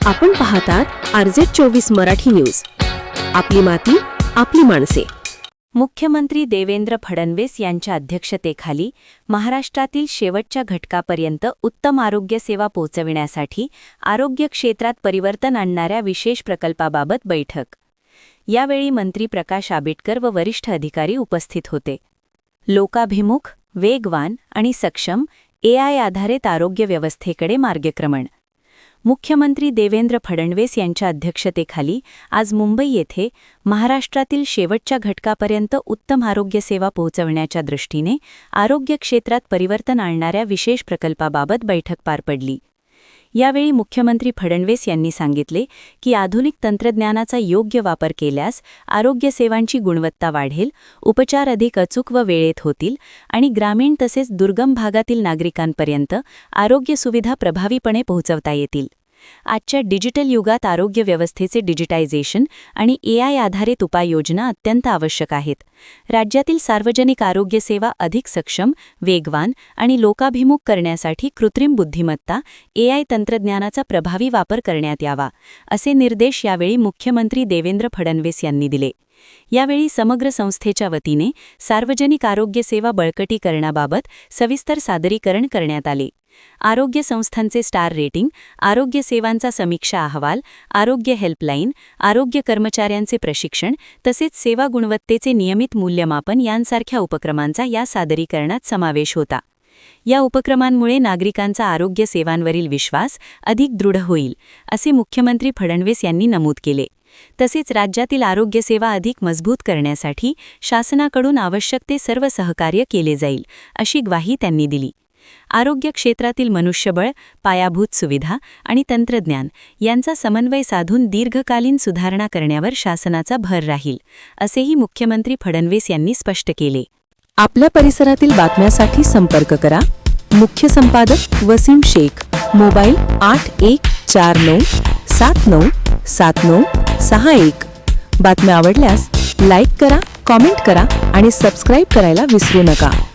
आपण पाहतात RZ24 Marathi news. आपली माती, आपली माणसे. मुख्यमंत्री देवेंद्र फडणवीस यांच्या अध्यक्षतेखाली महाराष्ट्रातील शेवटच्या घटकापर्यंत उत्तम आरोग्य सेवा पोहोचविण्यासाठी आरोग्य क्षेत्रात परिवर्तन आणणाऱ्या विशेष प्रकल्पाबाबत बैठक. यावेळी मंत्री प्रकाश आंबेडकर व वरिष्ठ अधिकारी उपस्थित होते. लोकाभिमुख, वेगवान आणि सक्षम AI आधारित आरोग्य व्यवस्थेकडे मार्गक्रमण. मुख्यमंत्री देवेंद्र फडणवीस यांच्या अध्यक्षतेखाली आज मुंबई येथे महाराष्ट्रातील शेवटच्या घटकापर्यंत उत्तम आरोग्य सेवा पोहोचवण्याच्या दृष्टीने आरोग्य क्षेत्रात परिवर्तन आणणाऱ्या विशेष प्रकल्पाबाबत बैठक पार पडली. यावेळी मुख्यमंत्री फडणवीस यांनी सांगितले की आधुनिक तंत्रज्ञानाचा योग्य वापर केल्यास आरोग्य सेवांची गुणवत्ता वाढेल, उपचार अधिक अचूक व वेळेत होतील आणि ग्रामीण तसेच दुर्गम भागातील नागरिकांपर्यंत आरोग्य सुविधा प्रभावीपणे पोहोचवता येतील. आजच्या डिजिटल युगात आरोग्य व्यवस्थेचे डिजिटायझेशन आणि AI आधारित उपाययोजना अत्यंत आवश्यक आहेत. राज्यातील सार्वजनिक आरोग्य सेवा अधिक सक्षम, वेगवान आणि लोकाभिमुख करण्यासाठी कृत्रिम बुद्धिमत्ता, AI तंत्रज्ञानाचा प्रभावी वापर करण्यात यावा, असे निर्देश यावेळी मुख्यमंत्री देवेंद्र फडणवीस यांनी दिले. यावेळी समग्र संस्थेच्या वतीने सार्वजनिक आरोग्य सेवा बळकटीकरणाबाबत सविस्तर सादरीकरण करण्यात आले. आरोग्य संस्थांचे स्टार रेटिंग, आरोग्य सेवांचा समीक्षा अहवाल, आरोग्य हेल्पलाईन, आरोग्य कर्मचाऱ्यांचे प्रशिक्षण तसेच सेवा गुणवत्तेचे नियमित मूल्यमापन यांसारख्या उपक्रमांचा या सादरीकरणात समावेश होता. या उपक्रमांमुळे नागरिकांचा आरोग्य सेवांवरील विश्वास अधिक दृढ होईल, असे मुख्यमंत्री फडणवीस यांनी नमूद केले. तसेच राज्यातील आरोग्य सेवा अधिक मजबूत करण्यासाठी शासनाकडून आवश्यक ते सर्व सहकार्य केले जाईल, अशी ग्वाही त्यांनी दिली. आरोग्य क्षेत्रातील मनुष्यबळ, पायाभूत सुविधा आणि तंत्रज्ञान यांचा समन्वय साधून दीर्घकालीन सुधारणा करण्यावर शासनाचा भर राहील, असेही मुख्यमंत्री फडणवीस यांनी स्पष्ट केले. आपल्या परिसरातील बातम्यांसाठी संपर्क करा. मुख्य संपादक वसीम शेख. मोबाईल 8149797961. बातम्या आवडल्यास लाईक करा, कॉमेंट करा आणि सबस्क्राईब करायला विसरू नका.